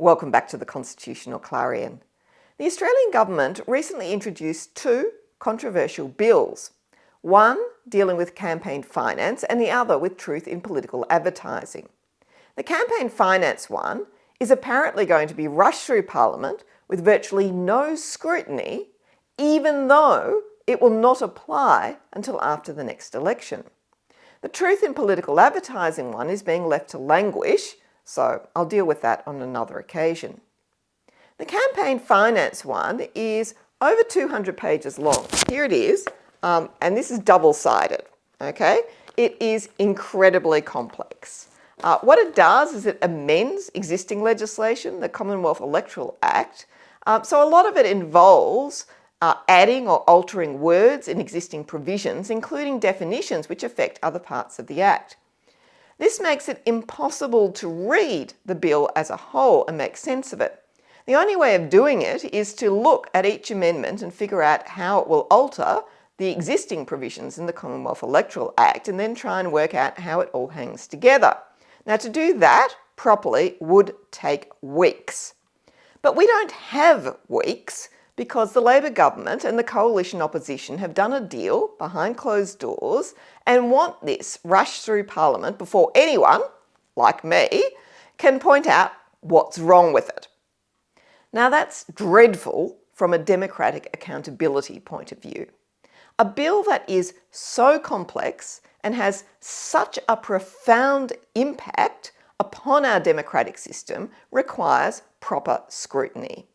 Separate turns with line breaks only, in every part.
Welcome back to the Constitutional Clarion. The Australian Government recently introduced two controversial bills, one dealing with campaign finance and the other with truth in political advertising. The campaign finance one is apparently going to be rushed through Parliament with virtually no scrutiny, even though it will not apply until after the next election. The truth in political advertising one is being left to languish, so I'll deal with that on another occasion. The campaign finance one is over 200 pages long. Here it is, and this is double-sided, okay? It is incredibly complex. What it does is it amends existing legislation, the Commonwealth Electoral Act. So a lot of it involves adding or altering words in existing provisions, including definitions which affect other parts of the Act. This makes it impossible to read the bill as a whole and make sense of it. The only way of doing it is to look at each amendment and figure out how it will alter the existing provisions in the Commonwealth Electoral Act and then try and work out how it all hangs together. Now, to do that properly would take weeks. But we don't have weeks because the Labor government and the coalition opposition have done a deal behind closed doors and want this rushed through Parliament before anyone, like me, can point out what's wrong with it. Now, that's dreadful from a democratic accountability point of view. A bill that is so complex and has such a profound impact upon our democratic system requires proper scrutiny.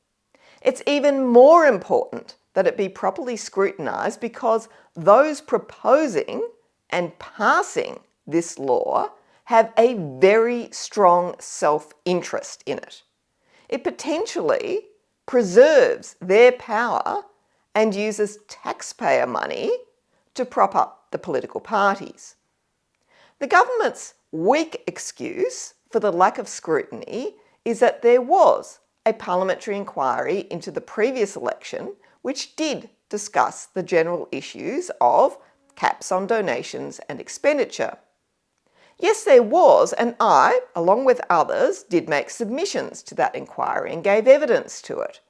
It's even more important that it be properly scrutinised because those proposing and passing this law have a very strong self-interest in it. It potentially preserves their power and uses taxpayer money to prop up the political parties. The government's weak excuse for the lack of scrutiny is that there was a parliamentary inquiry into the previous election which did discuss the general issues of caps on donations and expenditure. Yes, there was, and I, along with others, did make submissions to that inquiry and gave evidence to it.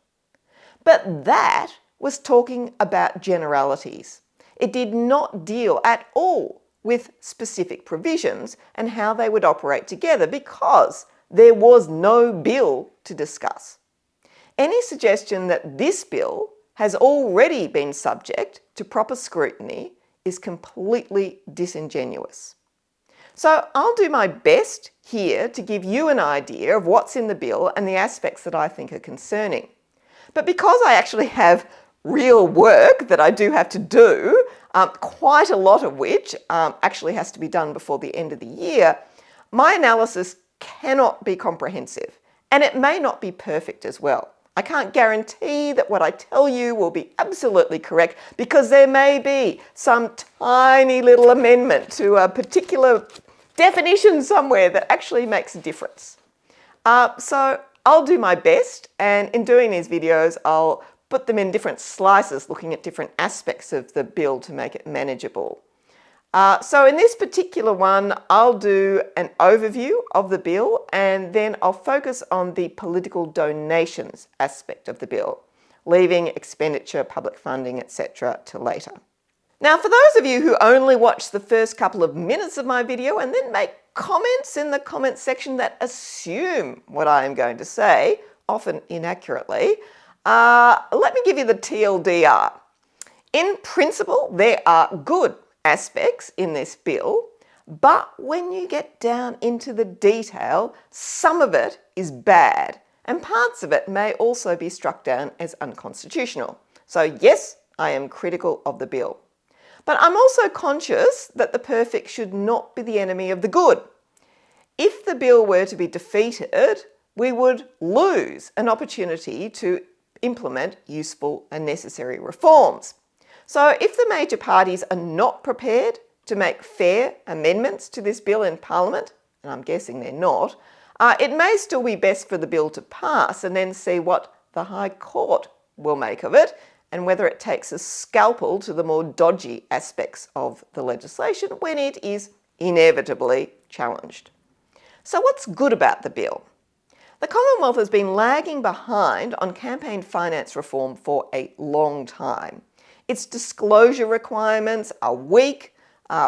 But that was talking about generalities. It did not deal at all with specific provisions and how they would operate together because there was no bill to discuss. Any suggestion that this bill has already been subject to proper scrutiny is completely disingenuous. So I'll do my best here to give you an idea of what's in the bill and the aspects that I think are concerning. But because I actually have real work that I do have to do, quite a lot of which actually has to be done before the end of the year, my analysis cannot be comprehensive, and it may not be perfect as well. I can't guarantee that what I tell you will be absolutely correct because there may be some tiny little amendment to a particular definition somewhere that actually makes a difference. So I'll do my best, and in doing these videos, I'll put them in different slices, looking at different aspects of the bill to make it manageable. So in this particular one, I'll do an overview of the bill and then I'll focus on the political donations aspect of the bill, leaving expenditure, public funding, etc. to later. Now, for those of you who only watch the first couple of minutes of my video and then make comments in the comment section that assume what I am going to say, often inaccurately, let me give you the TLDR. In principle, there are good aspects in this bill, but when you get down into the detail, some of it is bad and parts of it may also be struck down as unconstitutional. So yes, I am critical of the bill. But I'm also conscious that the perfect should not be the enemy of the good. If the bill were to be defeated, we would lose an opportunity to implement useful and necessary reforms. So if the major parties are not prepared to make fair amendments to this bill in Parliament, and I'm guessing they're not, it may still be best for the bill to pass and then see what the High Court will make of it and whether it takes a scalpel to the more dodgy aspects of the legislation when it is inevitably challenged. So what's good about the bill? The Commonwealth has been lagging behind on campaign finance reform for a long time. Its disclosure requirements are weak,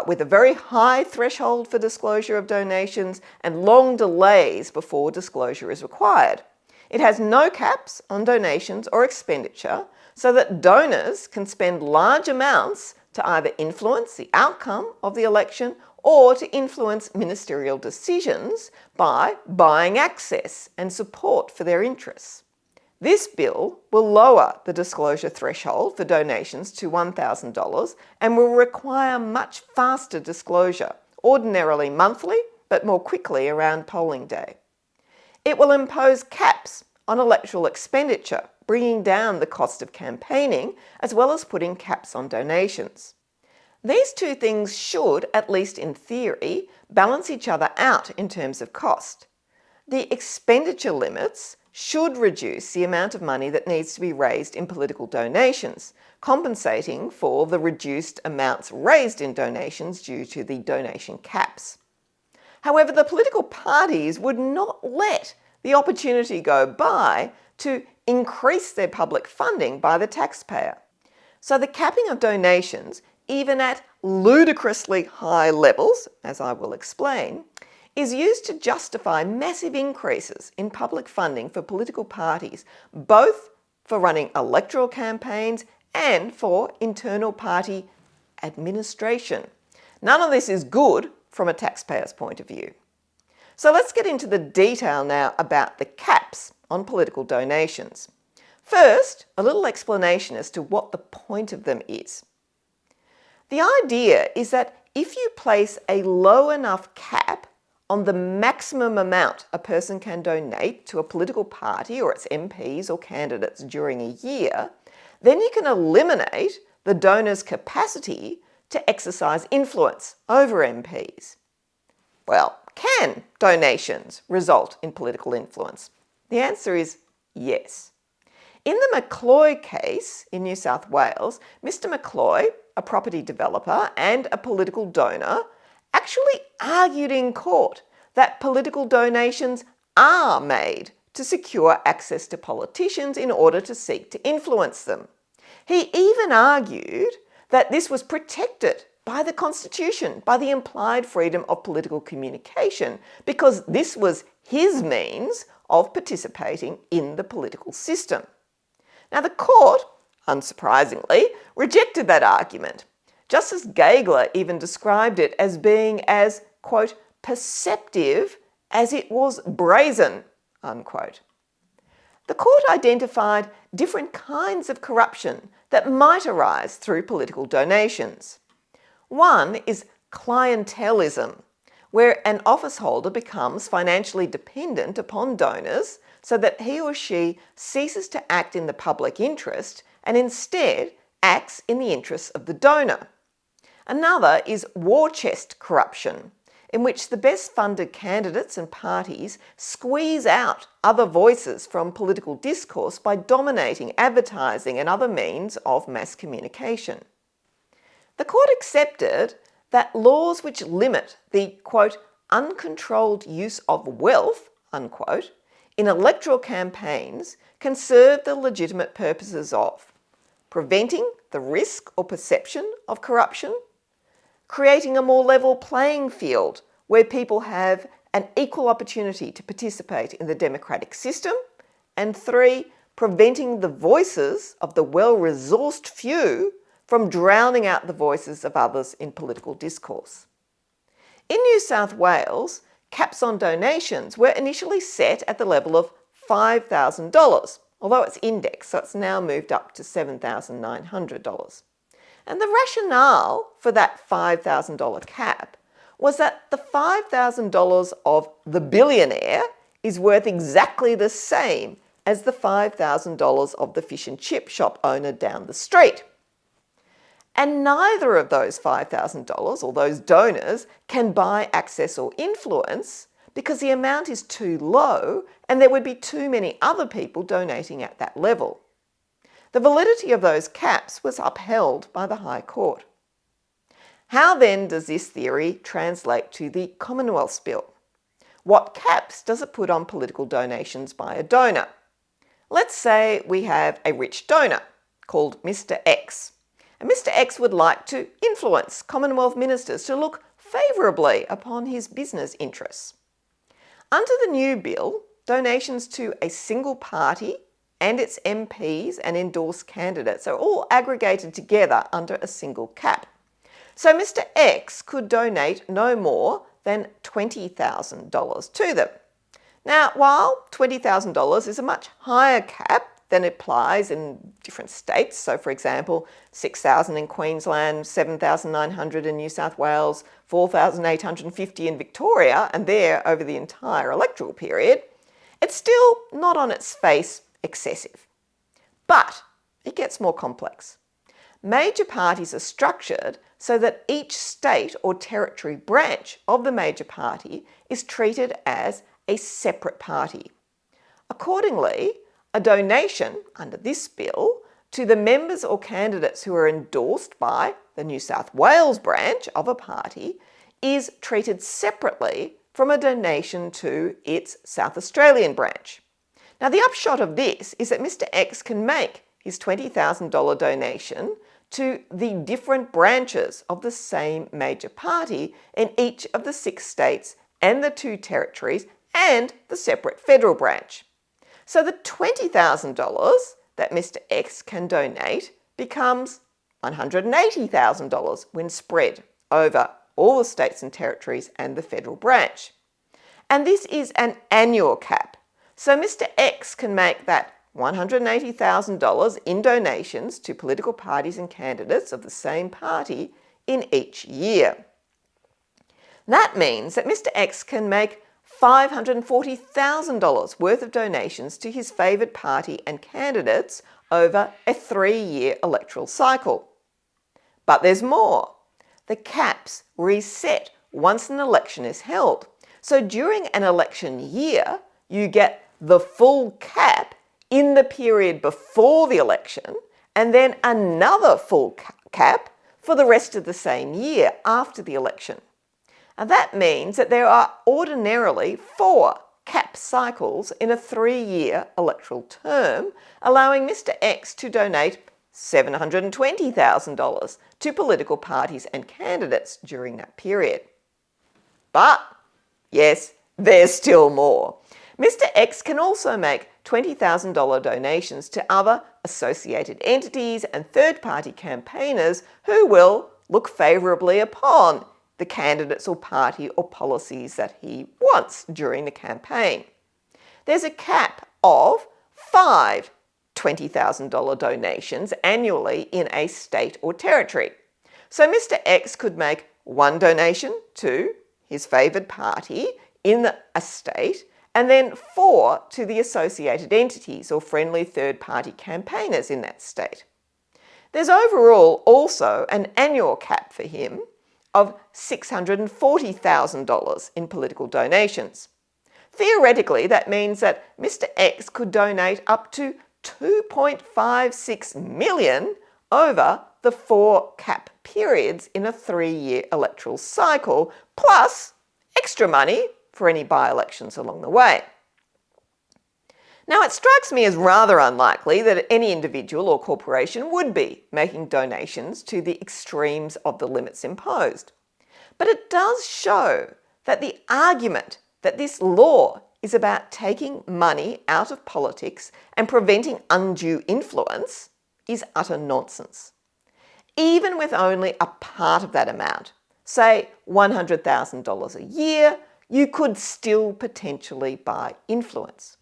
with a very high threshold for disclosure of donations and long delays before disclosure is required. It has no caps on donations or expenditure, so that donors can spend large amounts to either influence the outcome of the election or to influence ministerial decisions by buying access and support for their interests. This bill will lower the disclosure threshold for donations to $1,000 and will require much faster disclosure, ordinarily monthly, but more quickly around polling day. It will impose caps on electoral expenditure, bringing down the cost of campaigning, as well as putting caps on donations. These two things should, at least in theory, balance each other out in terms of cost. The expenditure limits should reduce the amount of money that needs to be raised in political donations, compensating for the reduced amounts raised in donations due to the donation caps. However, the political parties would not let the opportunity go by to increase their public funding by the taxpayer. So the capping of donations, even at ludicrously high levels, as I will explain, is used to justify massive increases in public funding for political parties, both for running electoral campaigns and for internal party administration. None of this is good from a taxpayer's point of view. So let's get into the detail now about the caps on political donations. First, a little explanation as to what the point of them is. The idea is that if you place a low enough cap on the maximum amount a person can donate to a political party or its MPs or candidates during a year, then you can eliminate the donor's capacity to exercise influence over MPs. Well, can donations result in political influence? The answer is yes. In the McCloy case in New South Wales, Mr. McCloy, a property developer and a political donor, actually argued in court that political donations are made to secure access to politicians in order to seek to influence them. He even argued that this was protected by the Constitution, by the implied freedom of political communication, because this was his means of participating in the political system. Now, the court, unsurprisingly, rejected that argument. Justice Gageler even described it as being as, quote, perceptive as it was brazen, unquote. The court identified different kinds of corruption that might arise through political donations. One is clientelism, where an office holder becomes financially dependent upon donors so that he or she ceases to act in the public interest and instead acts in the interests of the donor. Another is war chest corruption, in which the best funded candidates and parties squeeze out other voices from political discourse by dominating advertising and other means of mass communication. The court accepted that laws which limit the, quote, uncontrolled use of wealth, unquote, in electoral campaigns can serve the legitimate purposes of preventing the risk or perception of corruption, creating a more level playing field where people have an equal opportunity to participate in the democratic system, and 3, preventing the voices of the well-resourced few from drowning out the voices of others in political discourse. In New South Wales, caps on donations were initially set at the level of $5,000, although it's indexed, so it's now moved up to $7,900. And the rationale for that $5,000 cap was that the $5,000 of the billionaire is worth exactly the same as the $5,000 of the fish and chip shop owner down the street. And neither of those $5,000 or those donors can buy access or influence because the amount is too low and there would be too many other people donating at that level. The validity of those caps was upheld by the High Court. How then does this theory translate to the Commonwealth's bill? what caps does it put on political donations by a donor? Let's say we have a rich donor called Mr. X. And Mr. X would like to influence Commonwealth ministers to look favourably upon his business interests. Under the new bill, donations to a single party and its MPs and endorsed candidates are all aggregated together under a single cap. So Mr. X could donate no more than $20,000 to them. Now, while $20,000 is a much higher cap than applies in different states, so for example, $6,000 in Queensland, $7,900 in New South Wales, $4,850 in Victoria, and there over the entire electoral period, it's still not on its face excessive. But it gets more complex. Major parties are structured so that each state or territory branch of the major party is treated as a separate party. Accordingly, a donation under this bill to the members or candidates who are endorsed by the New South Wales branch of a party is treated separately from a donation to its South Australian branch. Now, the upshot of this is that Mr. X can make his $20,000 donation to the different branches of the same major party in each of the 6 states and the 2 territories and the separate federal branch. So the $20,000 that Mr. X can donate becomes $180,000 when spread over all the states and territories and the federal branch. And this is an annual cap. So Mr. X can make that $180,000 in donations to political parties and candidates of the same party in each year. That means that Mr. X can make $540,000 worth of donations to his favoured party and candidates over a 3-year electoral cycle. But there's more. The caps reset once an election is held. So during an election year, you get the full cap in the period before the election and then another full cap for the rest of the same year after the election. And that means that there are ordinarily 4 cap cycles in a 3-year electoral term, allowing Mr. X to donate $720,000 to political parties and candidates during that period. But, yes, there's still more. Mr. X can also make $20,000 donations to other associated entities and third-party campaigners who will look favourably upon the candidates or party or policies that he wants during the campaign. There's a cap of 5 $20,000 donations annually in a state or territory. So Mr. X could make 1 donation to his favoured party in a state and then 4 to the associated entities or friendly third-party campaigners in that state. There's overall also an annual cap for him of $640,000 in political donations. Theoretically, that means that Mr. X could donate up to $2.56 million over the 4 cap periods in a 3-year electoral cycle, plus extra money for any by-elections along the way. Now, it strikes me as rather unlikely that any individual or corporation would be making donations to the extremes of the limits imposed. But it does show that the argument that this law is about taking money out of politics and preventing undue influence is utter nonsense. Even with only a part of that amount, say $100,000 a year, you could still potentially buy influence.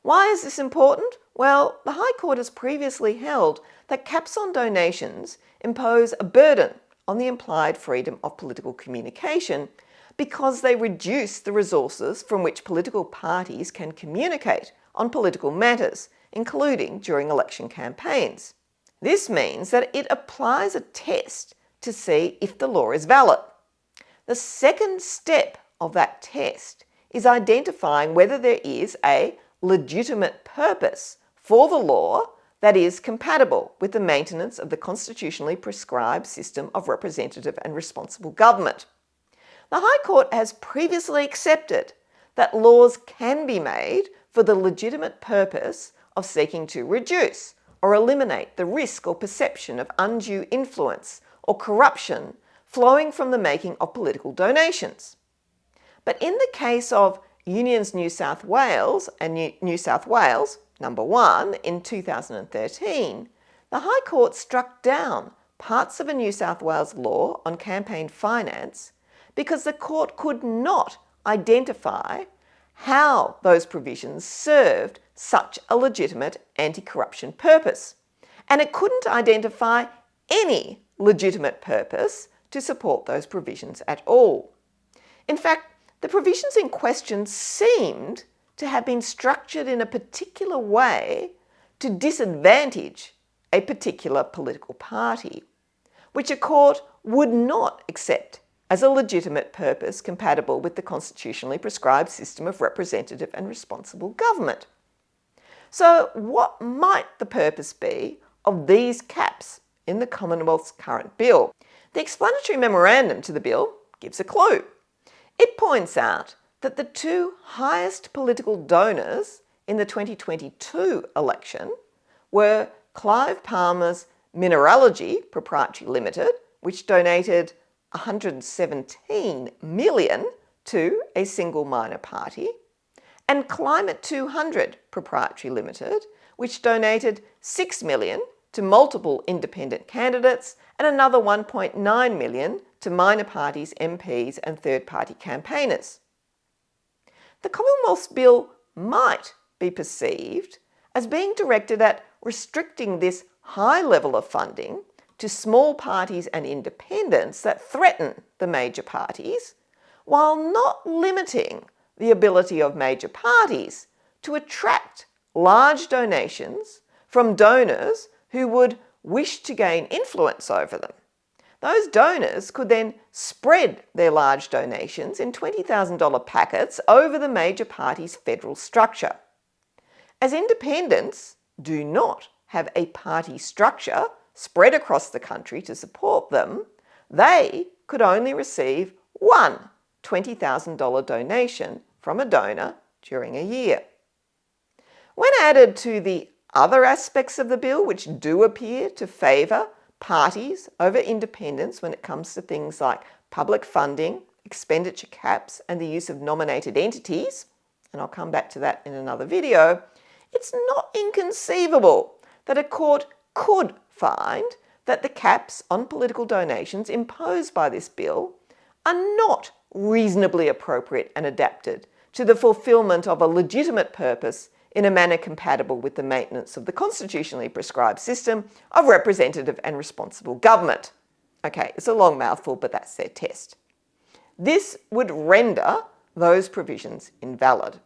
Why is this important? Well, the High Court has previously held that caps on donations impose a burden on the implied freedom of political communication because they reduce the resources from which political parties can communicate on political matters, including during election campaigns. This means that it applies a test to see if the law is valid. The second step of that test is identifying whether there is a legitimate purpose for the law that is compatible with the maintenance of the constitutionally prescribed system of representative and responsible government. The High Court has previously accepted that laws can be made for the legitimate purpose of seeking to reduce or eliminate the risk or perception of undue influence or corruption flowing from the making of political donations. But in the case of Unions New South Wales and New South Wales number 1 in 2013, the High Court struck down parts of a New South Wales law on campaign finance because the court could not identify how those provisions served such a legitimate anti-corruption purpose. And it couldn't identify any legitimate purpose to support those provisions at all. In fact, the provisions in question seemed to have been structured in a particular way to disadvantage a particular political party, which a court would not accept as a legitimate purpose compatible with the constitutionally prescribed system of representative and responsible government. So what might the purpose be of these caps in the Commonwealth's current bill? The explanatory memorandum to the bill gives a clue. It points out that the two highest political donors in the 2022 election were Clive Palmer's Mineralogy Proprietary Limited, which donated $117 million to a single minor party, and Climate 200 Proprietary Limited, which donated $6 million to multiple independent candidates and another $1.9 million to minor parties, MPs and third-party campaigners. The Commonwealth's bill might be perceived as being directed at restricting this high level of funding to small parties and independents that threaten the major parties, while not limiting the ability of major parties to attract large donations from donors who would wish to gain influence over them. Those donors could then spread their large donations in $20,000 packets over the major parties' federal structure. As independents do not have a party structure spread across the country to support them, they could only receive one $20,000 donation from a donor during a year. When added to the other aspects of the bill which do appear to favour parties over independents when it comes to things like public funding, expenditure caps and the use of nominated entities, and I'll come back to that in another video, it's not inconceivable that a court could find that the caps on political donations imposed by this bill are not reasonably appropriate and adapted to the fulfilment of a legitimate purpose in a manner compatible with the maintenance of the constitutionally prescribed system of representative and responsible government. Okay, it's a long mouthful, but that's their test. This would render those provisions invalid.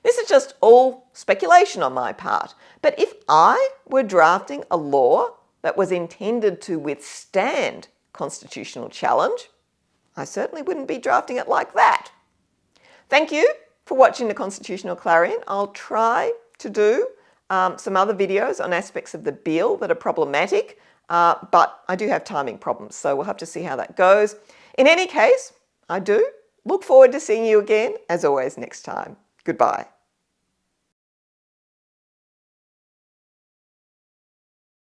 This is just all speculation on my part, but if I were drafting a law that was intended to withstand constitutional challenge, I certainly wouldn't be drafting it like that. Thank you for watching the Constitutional Clarion. I'll try to do some other videos on aspects of the bill that are problematic, but I do have timing problems, so we'll have to see how that goes. In any case, I do look forward to seeing you again, as always, next time. Goodbye.